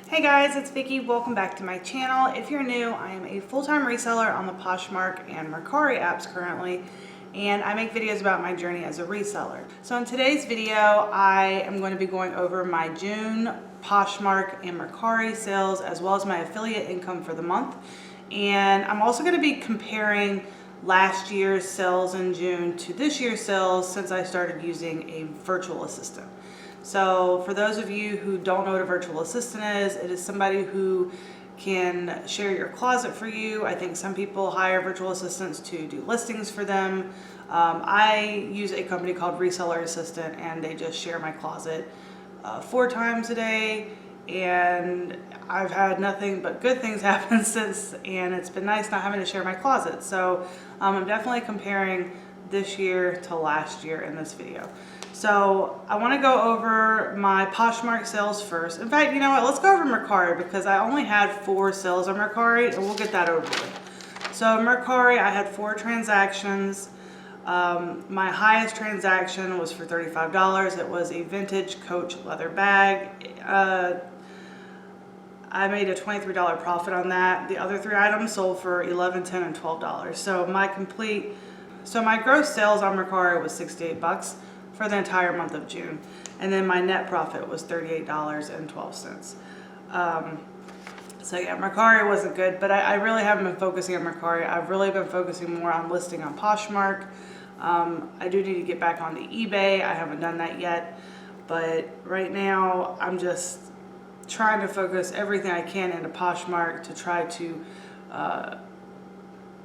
Hey guys, it's Vicki. Welcome back to my channel. If you're new, I am a full-time reseller on the Poshmark and Mercari apps currently, and I make videos about my journey as a reseller. So in today's video, I am going to be going over my June Poshmark and Mercari sales as well as my affiliate income for the month. And I'm also going to be comparing last year's sales in June to this year's sales since I started using a virtual assistant. So for those of you who don't know what a virtual assistant is, it is somebody who can share your closet for you. I think some people hire virtual assistants to do listings for them. I use a company called Reseller Assistant, and they just share my closet 4 times a day. And I've had nothing but good things happen since, and it's been nice not having to share my closet. So I'm definitely comparing this year to last year in this video. So I want to go over my Poshmark sales first. In fact, you know what? Let's go over Mercari because I only had 4 sales on Mercari, and we'll get that over with. So Mercari, I had 4 transactions. My highest transaction was for $35. It was a vintage Coach leather bag. I made a $23 profit on that. The other 3 items sold for $11, $10, and $12. So my gross sales on Mercari was $68 for the entire month of June, and then my net profit was $38.12. So yeah, Mercari wasn't good, but I really haven't been focusing on Mercari. I've really been focusing more on listing on Poshmark. I do need to get back onto eBay. I haven't done that yet, but right now I'm just trying to focus everything I can into Poshmark to try to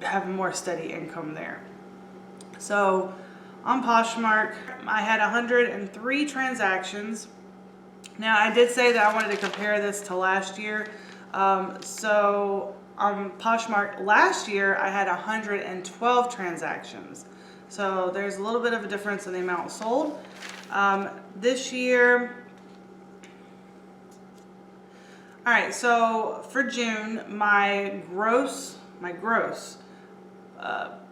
have more steady income there. So on Poshmark, I had 103 transactions. Now, I did say that I wanted to compare this to last year. So on Poshmark last year, I had 112 transactions. So there's a little bit of a difference in the amount sold. This year, all right, so for June, my gross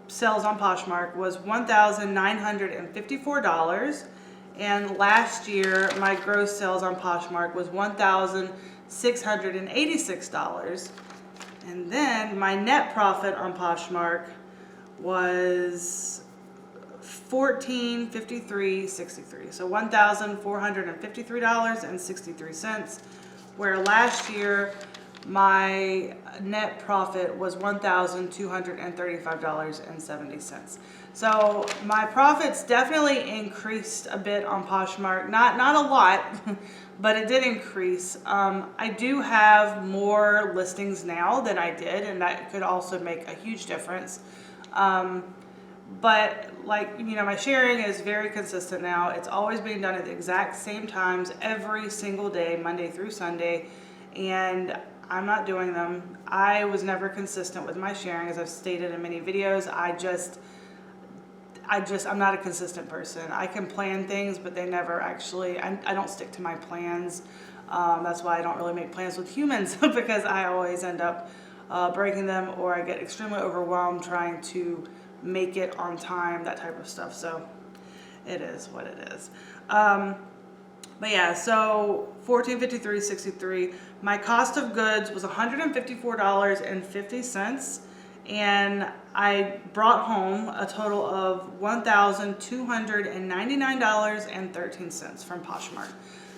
sales on Poshmark was $1,954, and last year my gross sales on Poshmark was $1,686, and then my net profit on Poshmark was $1,453.63, so $1,453.63, where last year my net profit was $1,235.70. So my profits definitely increased a bit on Poshmark. Not a lot, but it did increase. I do have more listings now than I did, and that could also make a huge difference. But my sharing is very consistent now. It's always being done at the exact same times every single day, Monday through Sunday, and I'm not doing them. I was never consistent with my sharing, as I've stated in many videos. I'm not a consistent person. I can plan things, but they never actually, I don't stick to my plans. That's why I don't really make plans with humans because I always end up breaking them, or I get extremely overwhelmed trying to make it on time, that type of stuff. So it is what it is. But yeah, so $1,453.63. My cost of goods was $154.50, and I brought home a total of $1,299.13 from Poshmark.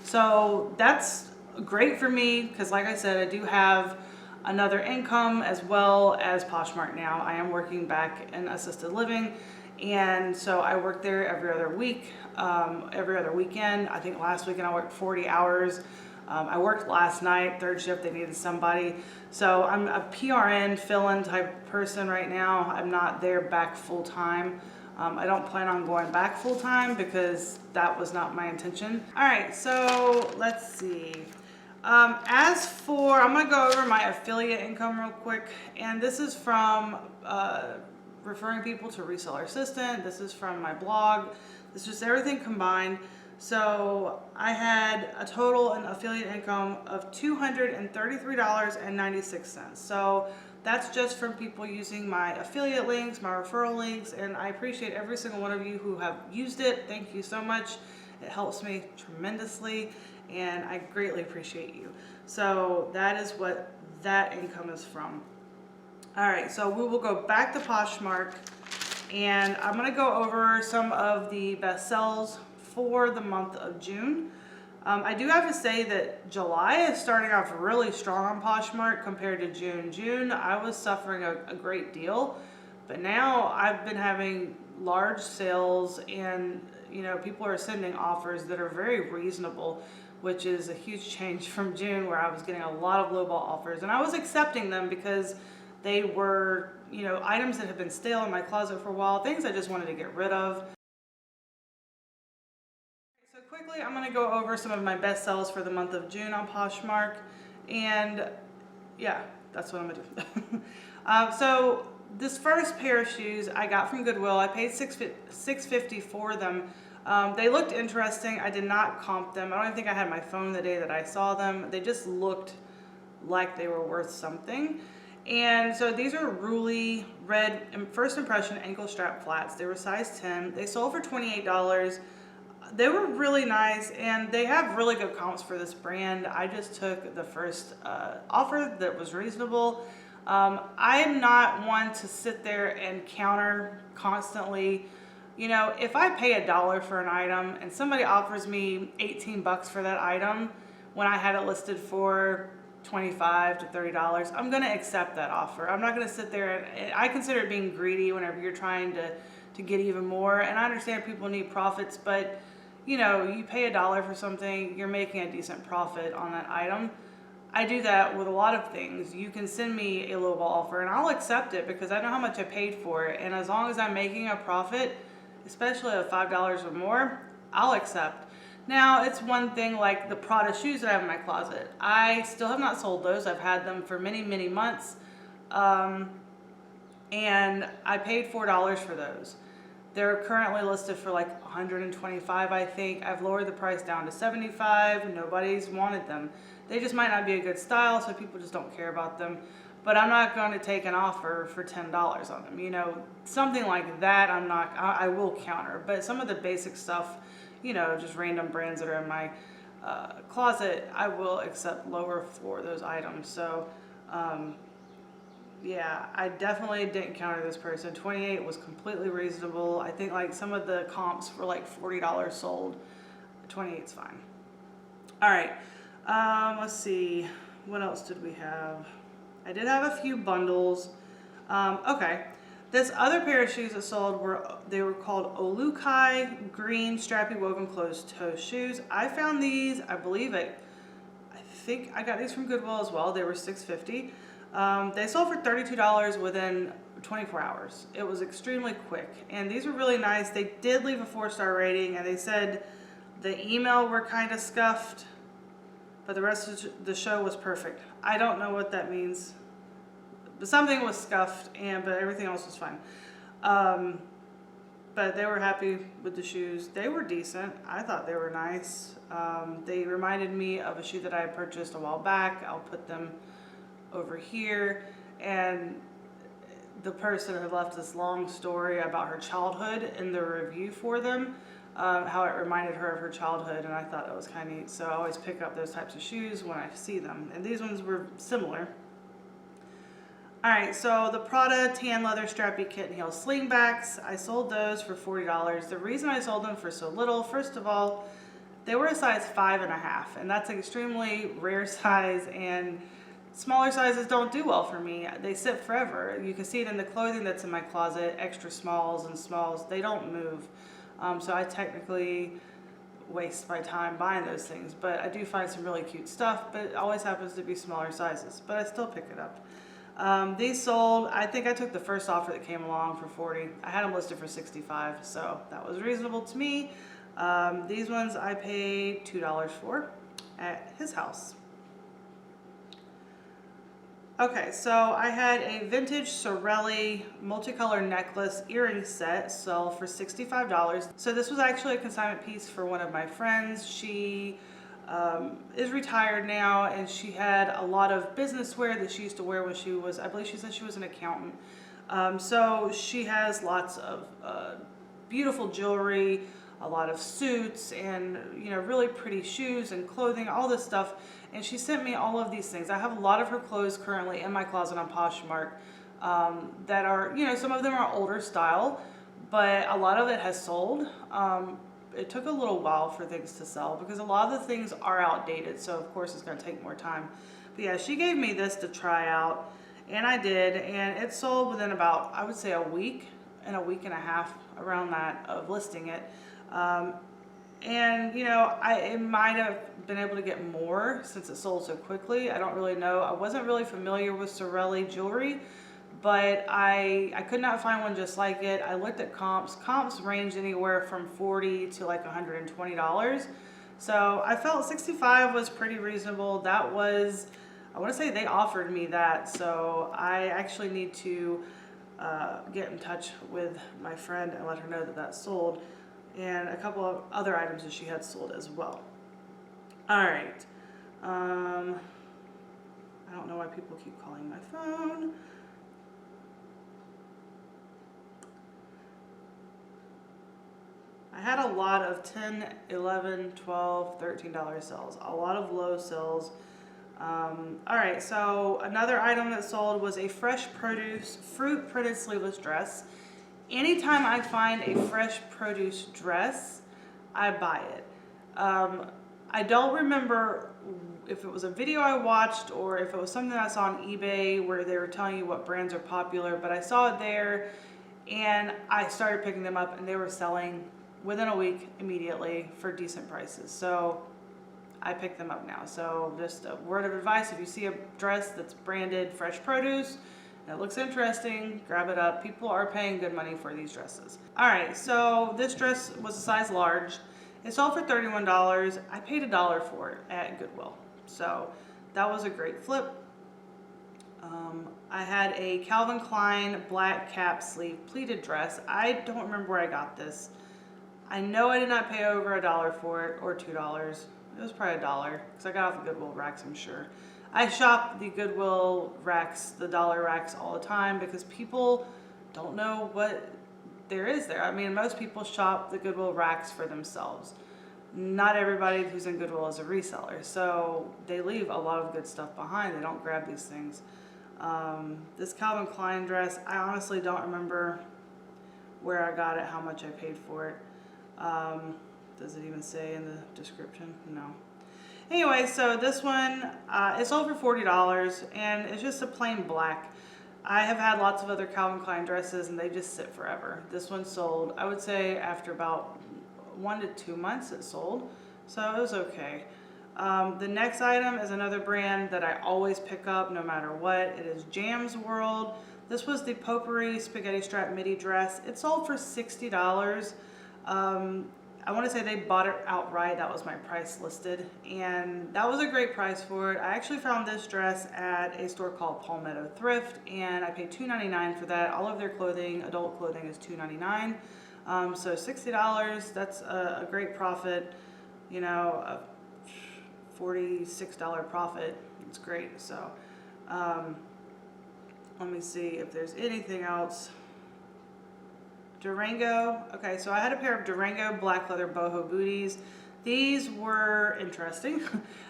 So that's great for me because, like I said, I do have another income as well as Poshmark now. I am working back in assisted living, and so I work there every other week, every other weekend. I think last weekend I worked 40 hours. I worked last night, 3rd shift, they needed somebody. So I'm a PRN fill-in type person right now. I'm not there back full time. I don't plan on going back full time because that was not my intention. All right, so let's see. I'm gonna go over my affiliate income real quick, and this is from referring people to Reseller Assistant. This is from my blog. This is just everything combined. So I had a total in affiliate income of $233.96. So that's just from people using my affiliate links, my referral links, and I appreciate every single one of you who have used it. Thank you so much. It helps me tremendously, and I greatly appreciate you. So that is what that income is from. All right, so we will go back to Poshmark, and I'm gonna go over some of the best sells for the month of June. I do have to say that July is starting off really strong on Poshmark compared to June. June, I was suffering a great deal, but now I've been having large sales, and people are sending offers that are very reasonable, which is a huge change from June, where I was getting a lot of lowball offers, and I was accepting them because they were, items that have been stale in my closet for a while, things I just wanted to get rid of. So quickly, I'm going to go over some of my best sells for the month of June on Poshmark, and yeah, that's what I'm going to do. So this first pair of shoes I got from Goodwill. I paid $6.50 for them. They looked interesting. I did not comp them. I don't even think I had my phone the day that I saw them. They just looked like they were worth something. And so these are Ruly red first impression ankle strap flats. They were size 10. They sold for $28. They were really nice, and they have really good comps for this brand. I just took the first offer that was reasonable. I'm not one to sit there and counter constantly. If I pay $1 for an item and somebody offers me 18 bucks for that item when I had it listed for $25 to $30, I'm going to accept that offer. I'm not going to sit there and I consider it being greedy whenever you're trying to get even more. And I understand people need profits, but you pay $1 for something, you're making a decent profit on that item. I do that with a lot of things. You can send me a lowball offer and I'll accept it because I know how much I paid for it. And as long as I'm making a profit, especially of $5 or more, I'll accept. Now, it's one thing like the Prada shoes that I have in my closet. I still have not sold those. I've had them for many, many months. And I paid $4 for those. They're currently listed for like $125, I think. I've lowered the price down to $75. Nobody's wanted them. They just might not be a good style, so people just don't care about them. But I'm not going to take an offer for $10 on them. Something like that, I will counter. But some of the basic stuff, just random brands that are in my closet, I will accept lower for those items. So, yeah, I definitely didn't counter this person. 28 was completely reasonable. I think like some of the comps were like $40 sold. 28 is fine. All right, let's see. What else did we have? I did have a few bundles. Okay, this other pair of shoes that sold they were called Olukai green strappy woven closed toe shoes. I found these. I think I got these from Goodwill as well. They were $6.50. They sold for $32 within 24 hours. It was extremely quick, and these were really nice. They did leave a 4-star rating, and they said the email were kind of scuffed, but the rest of the show was perfect. I don't know what that means, but something was scuffed, but everything else was fine. But they were happy with the shoes. They were decent. I thought they were nice. They reminded me of a shoe that I had purchased a while back. I'll put them over here, and the person had left this long story about her childhood in the review for them, how it reminded her of her childhood, and I thought that was kind of neat. So I always pick up those types of shoes when I see them, and these ones were similar. All right, so the Prada tan leather strappy kitten heel slingbacks, I sold those for $40. The reason I sold them for so little, first of all, they were a size 5.5, and that's an extremely rare size, and smaller sizes don't do well for me. They sit forever. You can see it in the clothing that's in my closet. Extra smalls and smalls, they don't move. So I technically waste my time buying those things. But I do find some really cute stuff, but it always happens to be smaller sizes. But I still pick it up. These sold, I think I took the first offer that came along for $40. I had them listed for $65, so that was reasonable to me. These ones I paid $2 for at his house. Okay, so I had a vintage Sorelli multicolor necklace earring set sell for $65. So this was actually a consignment piece for one of my friends. She is retired now, and she had a lot of business wear that she used to wear when she was, I believe she said she was an accountant. So she has lots of beautiful jewelry, a lot of suits, and really pretty shoes and clothing, all this stuff. and she sent me all of these things. I have a lot of her clothes currently in my closet on Poshmark that are, you know, some of them are older style, but a lot of it has sold. It took a little while for things to sell because a lot of the things are outdated, so of course it's going to take more time. But yeah, she gave me this to try out, and I did, and it sold within about, I would say, a week and a half, around that, of listing it. And you know, it might have been able to get more since it sold so quickly. I don't really know. I wasn't really familiar with Sorelli jewelry, but I could not find one just like it. I looked at comps. Comps ranged anywhere from $40 to like $120. So I felt 65 was pretty reasonable. That was, I want to say they offered me that. So I actually need to get in touch with my friend and let her know that that sold, and a couple of other items that she had sold as well. All right. I don't know why people keep calling my phone. I had a lot of $10, $11, $12, $13 sales, a lot of low sales. All right, so another item that sold was a fresh produce fruit printed sleeveless dress. Anytime I find a fresh produce dress, I buy it. I don't remember if it was a video I watched or if it was something I saw on eBay where they were telling you what brands are popular, but I saw it there and I started picking them up, and they were selling within a week immediately for decent prices. So I picked them up now. So just a word of advice: if you see a dress that's branded fresh produce and it looks interesting, grab it up. People are paying good money for these dresses. All right, so this dress was a size large. It sold for $31. I paid $1 for it at Goodwill. So that was a great flip. I had a Calvin Klein black cap sleeve pleated dress. I don't remember where I got this. I know I did not pay over $1 for it, or $2. It was probably $1 because I got off the Goodwill racks, I'm sure. I shop the Goodwill racks, the dollar racks, all the time because people don't know what there is there. I mean, most people shop the Goodwill racks for themselves. Not everybody who's in Goodwill is a reseller, so they leave a lot of good stuff behind. They don't grab these things. This Calvin Klein dress, I honestly don't remember where I got it, how much I paid for it. Does it even say in the description? No. Anyway, so this one, it sold for $40, and it's just a plain black. I have had lots of other Calvin Klein dresses, and they just sit forever. This one sold, I would say, after about 1 to 2 months it sold, so it was okay. The next item is another brand that I always pick up no matter what. It is Jam's World. This was the Potpourri spaghetti strap midi dress. It sold for $60. I want to say they bought it outright. That was my price listed, and that was a great price for it. I actually found this dress at a store called Palmetto Thrift, and I paid $2.99 for that. All of their clothing, adult clothing, is $2.99. So $60, that's a great profit. You know, a $46 profit. It's great. So let me see if there's anything else. Durango. Okay, so I had a pair of Durango black leather boho booties. These were interesting.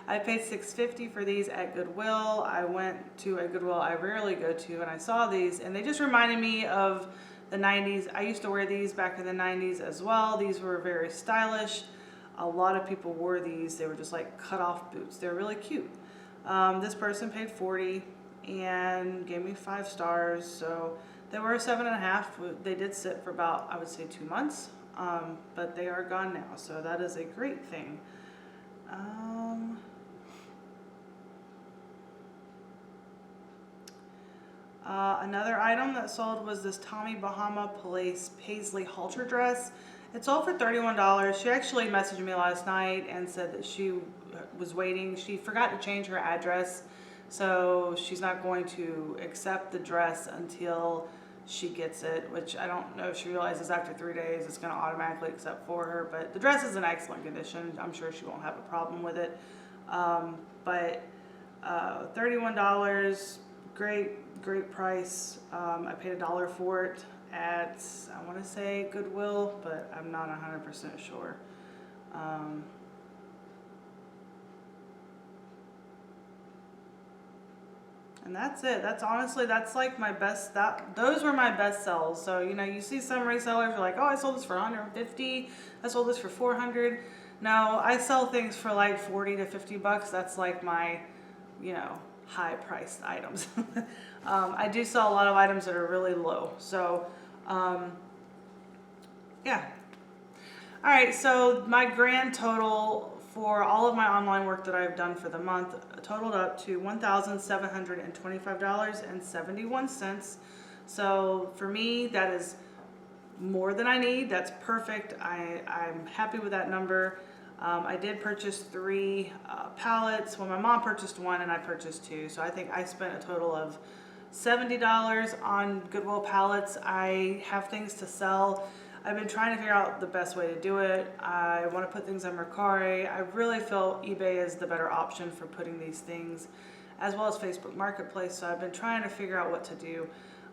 I paid $6.50 for these at Goodwill. I went to a Goodwill I rarely go to, and I saw these, and they just reminded me of the 90s. I used to wear these back in the 90s as well. These were very stylish. A lot of people wore these. They were just like cut off boots. They're really cute. This person paid $40 and gave me 5 stars. So they were a 7.5. They did sit for about, I would say, 2 months, but they are gone now. So that is a great thing. Another item that sold was this Tommy Bahama Paisley halter dress. It sold for $31. She actually messaged me last night and said that she was waiting. She forgot to change her address, so she's not going to accept the dress until she gets it, which I don't know if she realizes after 3 days it's going to automatically accept for her. But the dress is in excellent condition. I'm sure she won't have a problem with it. But $31, great price. I paid $1 for it at, I want to say, Goodwill, but I'm not 100% sure. And that's it. That's honestly, that's like my best, those were my best sells. So, you know, you see some resellers are like, oh, I sold this for 150. I sold this for 400. No, I sell things for like 40 to 50 bucks. That's like my, you know, high priced items. I do sell a lot of items that are really low. So, yeah. All right, so my grand total for all of my online work that I've done for the month totaled up to $1,725.71. So for me, that is more than I need. That's perfect. I'm happy with that number. I did purchase 3 pallets. Well, my mom purchased 1 and I purchased 2. So I think I spent a total of $70 on Goodwill pallets. I have things to sell. I've been trying to figure out the best way to do it. I want to put things on Mercari. I really feel eBay is the better option for putting these things, as well as Facebook Marketplace. So I've been trying to figure out what to do.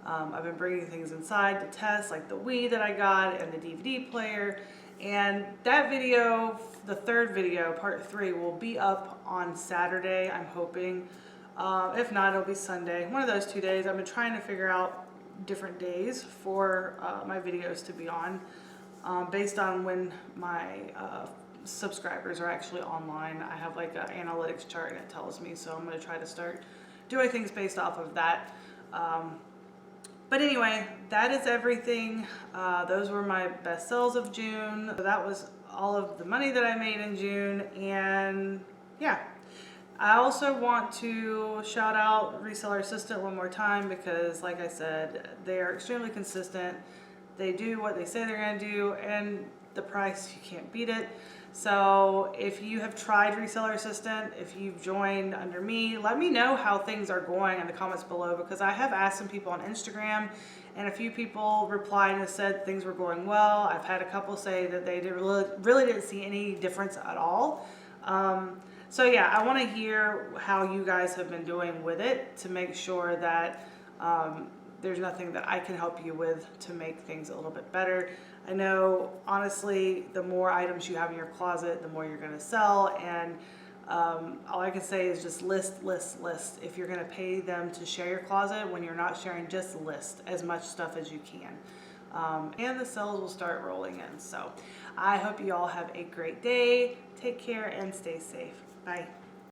I've been bringing things inside to test, like the Wii that I got and the DVD player. And that video, the third video, part 3, will be up on Saturday, I'm hoping. If not, it'll be Sunday. One of those 2 days. I've been trying to figure out different days for my videos to be on, based on when my subscribers are actually online. I have like an analytics chart and it tells me, so I'm going to try to start doing things based off of that. But anyway, that is everything. Those were my best sales of June. So that was all of the money that I made in June. And yeah, I also want to shout out Reseller Assistant one more time because, like I said, they are extremely consistent. They do what they say they're going to do, and the price, you can't beat it. So if you have tried Reseller Assistant, if you've joined under me, let me know how things are going in the comments below, because I have asked some people on Instagram and a few people replied and said things were going well. I've had a couple say that they really didn't see any difference at all. So yeah, I want to hear how you guys have been doing with it to make sure that there's nothing that I can help you with to make things a little bit better. I know, honestly, the more items you have in your closet, the more you're going to sell. And all I can say is just list, list, list. If you're going to pay them to share your closet, when you're not sharing, just list as much stuff as you can. And the sales will start rolling in. So I hope you all have a great day. Take care and stay safe. Bye.